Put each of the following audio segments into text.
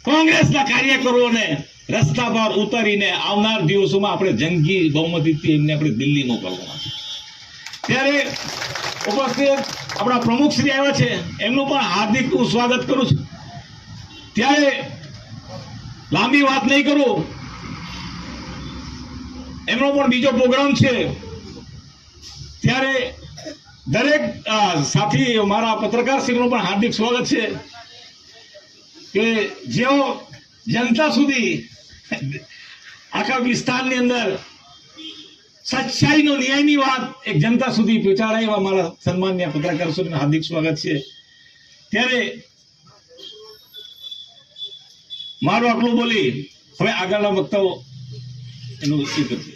કોંગ્રેસના કાર્યકરોને રસ્તા પર ઉતારીને આવનાર દિવસોમાં આપણે જંગી બહુમતીથી એમને આપણે દિલ્હી મોકલવાના છે. ત્યારે ઉપસ્થિત આપણા પ્રમુખ શ્રી આવ્યા છે, એમનું પણ હાર્દિક સ્વાગત કરું છું. ત્યારે લાંબી વાત નહીં કરું, એમનો પણ બીજો પ્રોગ્રામ છે. ત્યારે દરેક સાથી મારા પત્રકાર શ્રીનું પણ હાર્દિક સ્વાગત છે કે જેઓ જનતા સુધી આખા વિસ્તારની અંદર સચ્ચાઈનો ન્યાયની વાત એક જનતા સુધી પહોંચાડે એવા મારા સન્માનીય પત્રકાર શ્રીનું હાર્દિક સ્વાગત છે. ત્યારે મારું આટલું બોલી હવે આગળના વક્તાઓ એનું સ્વીકાર છે.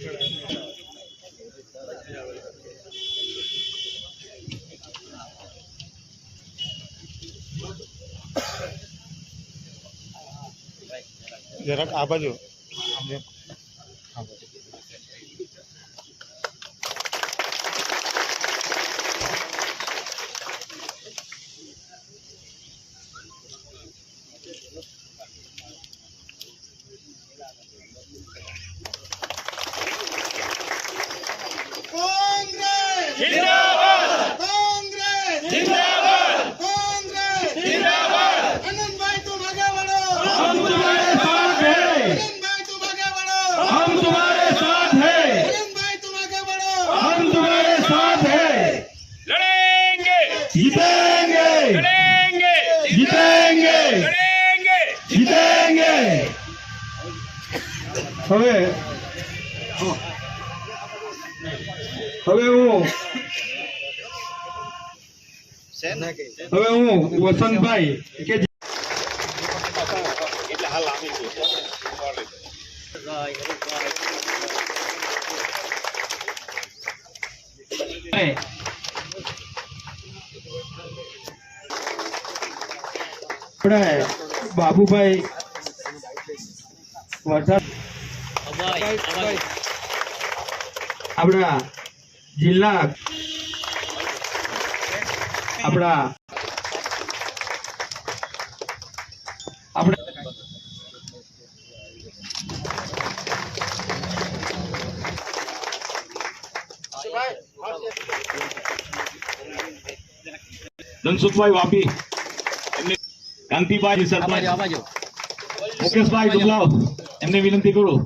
જરાક આ બાજુ હવે હું વસંતભાઈ કે બાબુભાઈ આપણા જિલ્લા આપણા ધનસુખભાઈ વાપી, કાંતિભાઈ સરપંચ, મુકેશભાઈ દુબલાવ, એમને વિનંતી કરું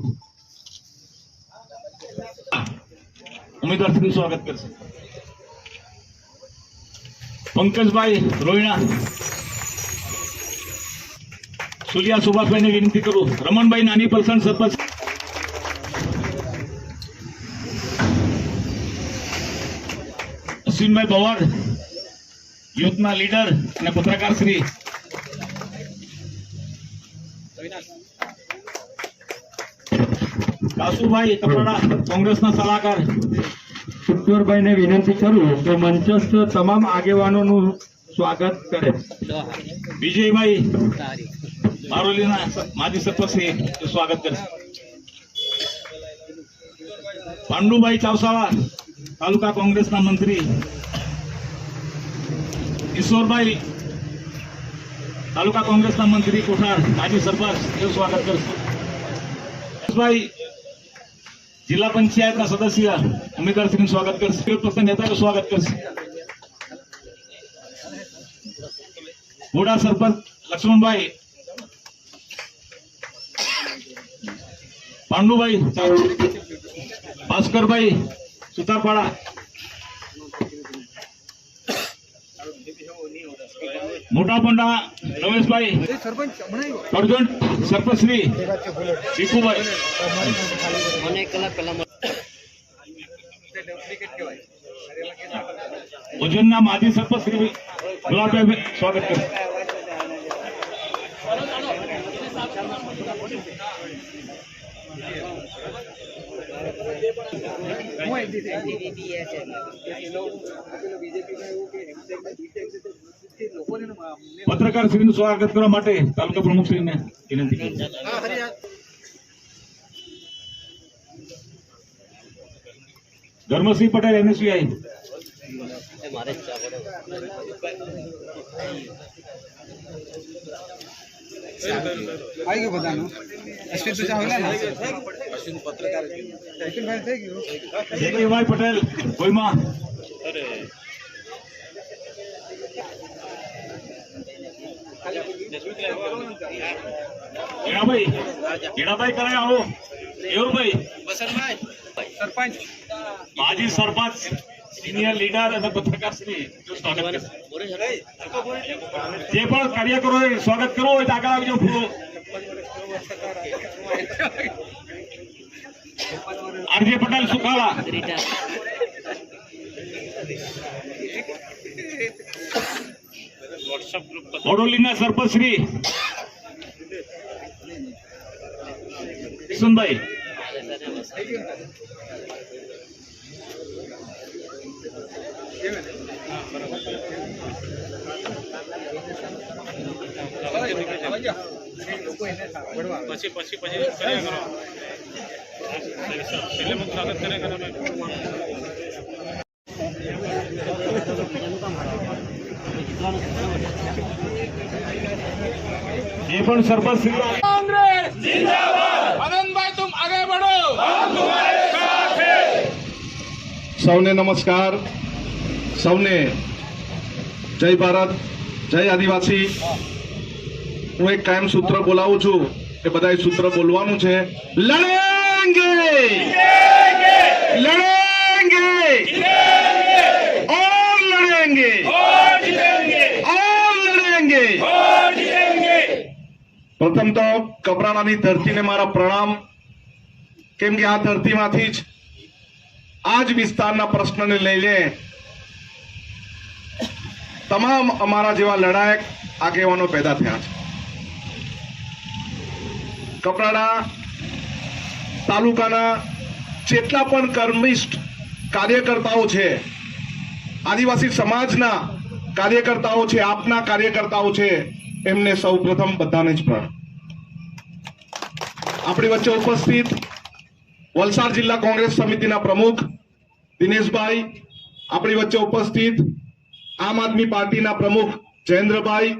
ઉમેદવાર શ્રીનું સ્વાગત કરશે. પંકજભાઈ રોહિણા, સુલિયા સુભાષભાઈને વિનંતી કરું. રમણભાઈ નાની પરસણ સરપંચ, અશ્વિનભાઈ પવાર યુથના લીડર અને પત્રકાર શ્રી, કાસુભાઈ કપરાડા કોંગ્રેસના સલાહકાર. ઈશ્વરભાઈને વિનંતી કરું કે મંચસ્થ તમામ આગેવાનોનું સ્વાગત કરે. વિજયભાઈ બારોલીના માજી સરપંચ સ્વાગત કરશે. પાંડુભાઈ ચાવસાવા તાલુકા કોંગ્રેસના મંત્રી. ઈશ્વરભાઈ તાલુકા કોંગ્રેસના મંત્રી કોઠાર માજી સરપંચ એવું સ્વાગત કરશે. ભાઈ જિલ્લા પંચાયતના સદસ્ય ઉમેદવાર શ્રીનું સ્વાગત કરશે. વિરોધ પક્ષના નેતાનું સ્વાગત કરશે. ઘોડા સરપંચ લક્ષ્મણભાઈ, પાંડુભાઈ, ભાસ્કરભાઈ સુતારપાડા, મોટા પંડા રમેશભાઈ, કરજણ સરપંચ શ્રી ભીખુભાઈ, ભોજનના માજી સરપંચ શ્રી ગુલાબભાઈ સ્વાગત કરશે. પત્રકાર શ્રીનું સ્વાગત કરવા માટે તાલુકા પ્રમુખ શ્રીને વિનંતી કરું. ધર્મસિંહ પટેલ NSVI, આવી ગયું બધાનું અશ્વિન તો ચાલે ને અશ્વિન પત્રકાર અશ્વિનભાઈ થઈ ગયું જયભાઈ પટેલ કોઈમાં હીરાભાઈ કરે આવો એવરભાઈ સરપંચ માજી સરપંચ સિનિયર લીડર અને પત્રકાર શ્રી સ્વાગત કરશે. જે પણ કાર્યકરો સ્વાગત કરવું હોય તો આગળ આવી જાઓ. આરજે પટેલ સુખાલા બોડોલીના સરપંચ શ્રી કિશનભાઈ ये पण सरपंच श्री कांग्रेस जिंदाबाद। आनंद भाई तुम आगे बढ़ो, हम तुम्हारे साथ हैं। સૌને નમસ્કાર, સૌને જય ભારત, જય આદિવાસી. હું એક કાયમ સૂત્ર બોલાવું છું કે બધાએ સૂત્ર બોલવાનું છે. લડેંગે લડેંગે ઓર લડેંગે ઓર લડેંગે. પ્રથમ તો કપરાણાની ધરતીને મારા પ્રણામ, કેમ કે આ ધરતીમાંથી જ આ જ વિસ્તારના પ્રશ્નને લઈને તમામ અમારા જેવા લડાયક આગેવાનો પેદા થયા છે. કપરાડા તાલુકાના જેટલા પણ કર્મિષ્ઠ કાર્યકર્તાઓ છે, આદિવાસી સમાજના કાર્યકર્તાઓ છે, આપના કાર્યકર્તાઓ છે, એમને સૌ પ્રથમ બધાને જ પ્રણામ. આપણી વચ્ચે ઉપસ્થિત વલસાડ જિલ્લા કોંગ્રેસ સમિતિના પ્રમુખ દિનેશભાઈ, આપણી વચ્ચે ઉપસ્થિત આમ આદમી પાર્ટીના પ્રમુખ જયેન્દ્રભાઈ,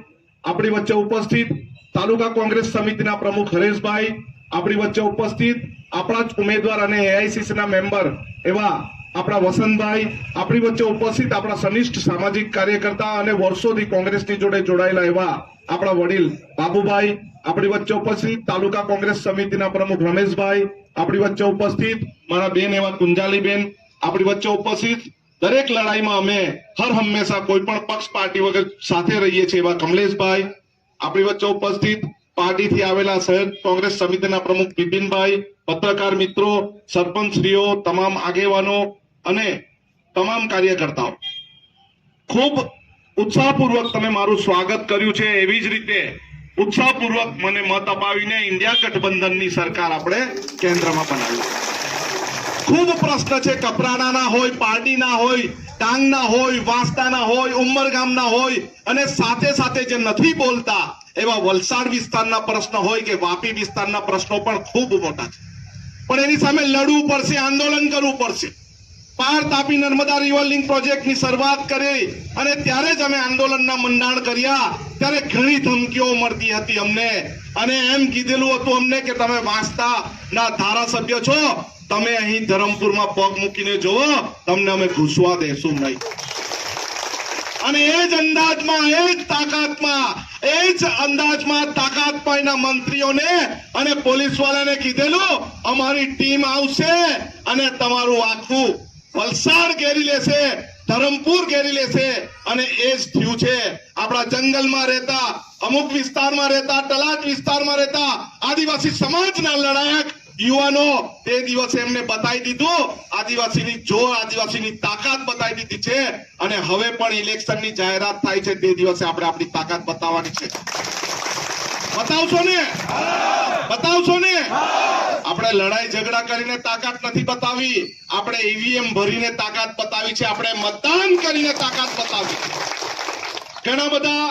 આપણી વચ્ચે ઉપસ્થિત તાલુકા કોંગ્રેસ સમિતિના પ્રમુખ હરેશભાઈ, આપણી વચ્ચે ઉપસ્થિત આપણા જ ઉમેદવાર અને એઆઈસીસીના મેમ્બર એવા આપણા વસંતભાઈ, આપણી વચ્ચે ઉપસ્થિત આપણા સનિષ્ઠ સામાજિક કાર્યકર્તા અને વર્ષોથી કોંગ્રેસની જોડે જોડાયેલા એવા આપણા વડીલ બાબુભાઈ, આપણી વચ્ચે ઉપસ્થિત તાલુકા કોંગ્રેસ સમિતિના પ્રમુખ રમેશભાઈ, આપણી વચ્ચે ઉપસ્થિત મારા બેન એવા કુંજાલીબેન, આપણી વચ્ચે ઉપસ્થિત દરેક લડાઈમાં અમે હર હંમેશા કોઈ પણ પક્ષ પાર્ટી વગર સાથે રહીએ છીએ એવા કમલેશભાઈ, આપણી વચ્ચે ઉપસ્થિત પાર્ટીથી આવેલા શહેર કોંગ્રેસ સમિતિના પ્રમુખ બિપિનભાઈ, પત્રકાર મિત્રો, સરપંચશ્રીઓ, તમામ આગેવાનો અને તમામ કાર્યકર્તાઓ, ખૂબ ઉત્સાહપૂર્વક તમે મારું સ્વાગત કર્યું છે. એવી જ રીતે ઉત્સાહપૂર્વક મને મત અપાવીને ઇન્ડિયા ગઠબંધનની સરકાર આપણે કેન્દ્રમાં બનાવી. ખૂબ પ્રશ્ન છે, કપરાડાના હોય, પારડીના હોય, ડાંગના હોય, વાંસદાના હોય, ઉમરગામના હોય અને સાથે સાથે જે નથી બોલતા એવા વલસાડ વિસ્તારના પ્રશ્ન હોય કે વાપી વિસ્તારના પ્રશ્નો પણ ખૂબ મોટા છે. પણ એની સામે લડવું પડશે, આંદોલન કરવું પડશે. પાર તાપી નર્મદા રિવર લિંક પ્રોજેક્ટની શરૂઆત કરી અને ત્યારે જ અમે આંદોલનના મંડાણ કર્યા, ત્યારે ઘણી ધમકીઓ મળતી હતી અમને અને એમ કીધેલું હતું અમને કે તમે વાંસદાના ધારાસભ્ય છો, તમે અહીં ધરમપુરમાં પગ મૂકીને જોવો, તમને અમે ઘૂસવા દેશું નહીં. અને એ જ અંદાજમાં, એ જ તાકાતમાં, એ જ અંદાજમાં તાકાતમાં એના મંત્રીઓને અને પોલીસ વાળાને કીધેલું અમારી ટીમ આવશે અને તમારું આખું વલસાડ ઘેરી લેશે, ધરમપુર ઘેરી લેશે. અને એ જ થયું છે. આપણા જંગલમાં રહેતા, અમુક વિસ્તારમાં રહેતા, તલાટ વિસ્તારમાં રહેતા આદિવાસી સમાજના લડાયક યુવાનો તે દિવસે એમને બતાવી દીધું આદિવાસીની જોર, આદિવાસીની તાકાત બતાવી દીધી છે. અને હવે પણ ઇલેક્શનની જાહેરાત થાય છે તે દિવસે આપણે આપણી તાકાત બતાવવાની છે. બતાવશો ને? બતાવશો ને? આપણે લડાઈ ઝઘડા કરીને તાકાત નથી બતાવી, આપણે ઈવીએમ ભરીને તાકાત બતાવી છે, આપણે મતદાન કરીને તાકાત બતાવી. ઘણા બધા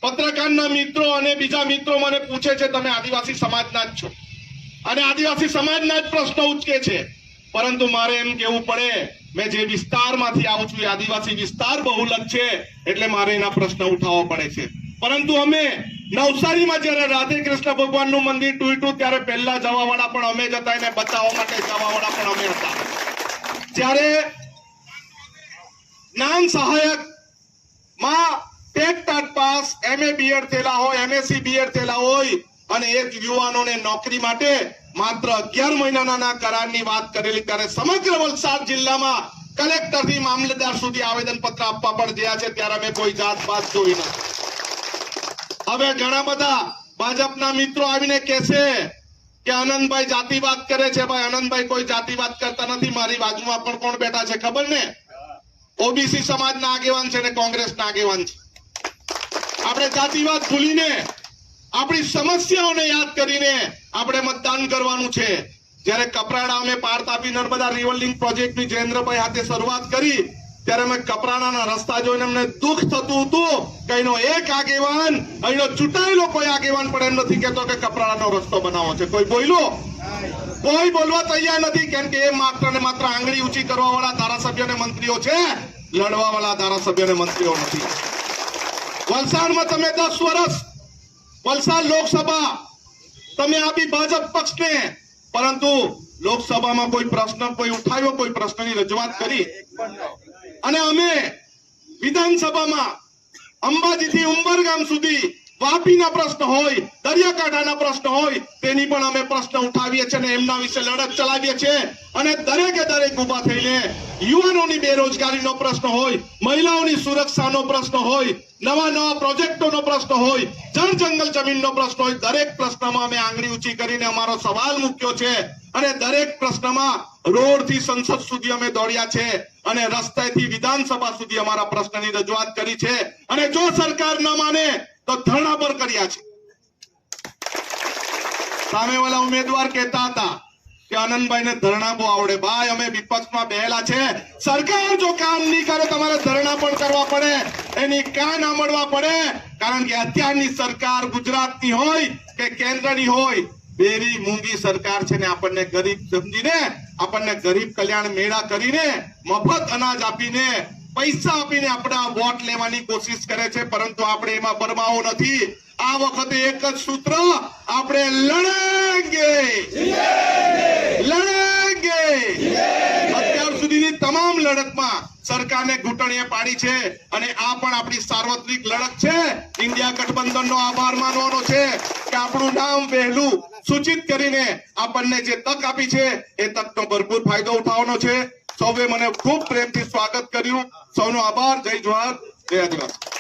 પત્રકારના મિત્રો અને બીજા મિત્રો મને પૂછે છે તમે આદિવાસી સમાજના જ છો અને આદિવાસી સમાજના જ પ્રશ્નો ઉચકે છે, પરંતુ મારે એમ કહેવું પડે મેં જે વિસ્તારમાંથી આવું છું એ આદિવાસી વિસ્તાર બહુલક છે એટલે મારે એના પ્રશ્ન ઉઠાવવા પડે છે. પરંતુ અમે નવસારીમાં જ્યારે રાધે કૃષ્ણ ભગવાનનું મંદિર તૂટ્યું ત્યારે પહેલા જવાવાળા પણ અમે જ હતા, એને બચાવવા માટે જવાવાળા પણ અમે હતા. જ્યારે જ્ઞાન સહાયક માં TET TAT pass MA BEd થયેલા હોય, MSc BEd થયેલા હોય અને એક યુવાનોને નોકરી માટે માત્ર 11 મહિનાના કરારની વાત કરેલી, ત્યારે સમગ્ર વલસાડ જિલ્લામાં કલેક્ટરથી મામલતદાર સુધી આવેદન પત્ર આપવા પણ ગયા છે, ત્યારે અમે કોઈ જાત પાત જોઈ નથી. હવે ઘણા બધા ભાજપના મિત્રો આવીને કહેશે કે આનંદભાઈ જાતિવાદ કરે છે. ભાઈ, આનંદભાઈ કોઈ જાતિવાદ કરતા નથી. મારી બાજુમાં પણ કોણ બેઠા છે ખબર ને? ઓબીસી સમાજના આગેવાન છે ને કોંગ્રેસના આગેવાન છે. આપણે જાતિવાદ ભૂલીને આપણી સમસ્યાઓને યાદ કરીને આપણે મતદાન કરવાનું છે. જ્યારે કપરાડા અમે પાર તાપી નર્મદા રિવરલિંક પ્રોજેક્ટની જયેન્દ્રભાઈ હાથે શરૂઆત કરી ત્યારે અમે કપરાડાના રસ્તા જોઈને અમને દુઃખ થતું હતું કે અહીંનો એક આગેવાન, અહીંનો ચૂંટાયેલો કોઈ આગેવાન પણ એમ નથી કહેતો કે કપરાડાનો રસ્તો બનાવો છે. કોઈ બોલ્યો? કોઈ બોલવા તૈયાર નથી, કેમ કે એ માત્ર ને માત્ર આંગળી ઊંચી કરવા વાળા ધારાસભ્ય અને મંત્રીઓ છે, લડવા વાળા ધારાસભ્ય અને મંત્રીઓ નથી. વલસાડમાં તમે 10 વર્ષ વલસાડ લોકસભા તમે આપી ભાજપ પક્ષને, પરંતુ લોકસભામાં કોઈ પ્રશ્ન કોઈ ઉઠાવ્યો, કોઈ પ્રશ્નની રજૂઆત કરી? અને અમે વિધાનસભામાં અંબાજીથી ઉંબરગામ સુધી વાપીના પ્રશ્ન હોય, દરિયાકાંઠાના પ્રશ્ન હોય, તેની પણ અમે પ્રશ્ન ઉઠાવીએ છીએ અને એમના વિશે લડત ચલાવીએ છીએ. અને દરેકે દરેક ઉભા થઈને યુવાનોની બેરોજગારીનો પ્રશ્ન હોય, મહિલાઓની સુરક્ષાનો પ્રશ્ન હોય, નવા નવા પ્રોજેક્ટોનો પ્રશ્ન હોય, જળ જંગલ જમીનનો પ્રશ્ન હોય, દરેક પ્રશ્નમાં અમે આંગળી ઊંચી કરીને અમારો સવાલ મૂક્યો છે. અને દરેક પ્રશ્નમાં રોડથી સંસદ સુધી અમે દોડ્યા છે અને રસ્તેથી વિધાનસભા સુધી અમારા પ્રશ્નની રજૂઆત કરી છે. અને જો સરકાર ન માને તો ધરણા પર કર્યા છે. સામેવાળા ઉમેદવાર કહેતા હતા કે આનંદભાઈને ધરણા બહુ આવડે. ભાઈ, અમે વિપક્ષમાં બેહેલા છે. સરકાર જો કામ નહીં કરે તમારે ધરણા પણ કરવા પડે, એની કાન આંબળવા પડે. કારણ કે અત્યારની સરકાર ગુજરાતની હોય કે કેન્દ્રની હોય, બેરી મૂંગી સરકાર છે ને આપણને ગરીબ સમજીને, આપણને ગરીબ કલ્યાણ મેળા કરીને, મફત અનાજ આપીને, પૈસા આપીને આપણા વોટ લેવાની કોશિશ કરે છે. પરંતુ આપણે એમાં બરમાવો નથી. આ વખતે એક જ સૂત્ર, આપણે લડેંગે, લડેંગે. અત્યાર સુધીની તમામ લડતમાં સરકારને ઘૂંટણીએ પાડી છે અને આ પણ આપણી સાર્વત્રિક લડત છે. ઇન્ડિયા ગઠબંધનનો આભાર માનવાનો છે કે આપણું નામ વહેલું સૂચિત કરીને આપણને જે તક આપી છે એ તકનો ભરપૂર ફાયદો ઉઠાવવાનો છે. સૌએ મને ખૂબ પ્રેમથી સ્વાગત કર્યું. સૌનો આભાર. જય જવાહર, જય આદિવાસી.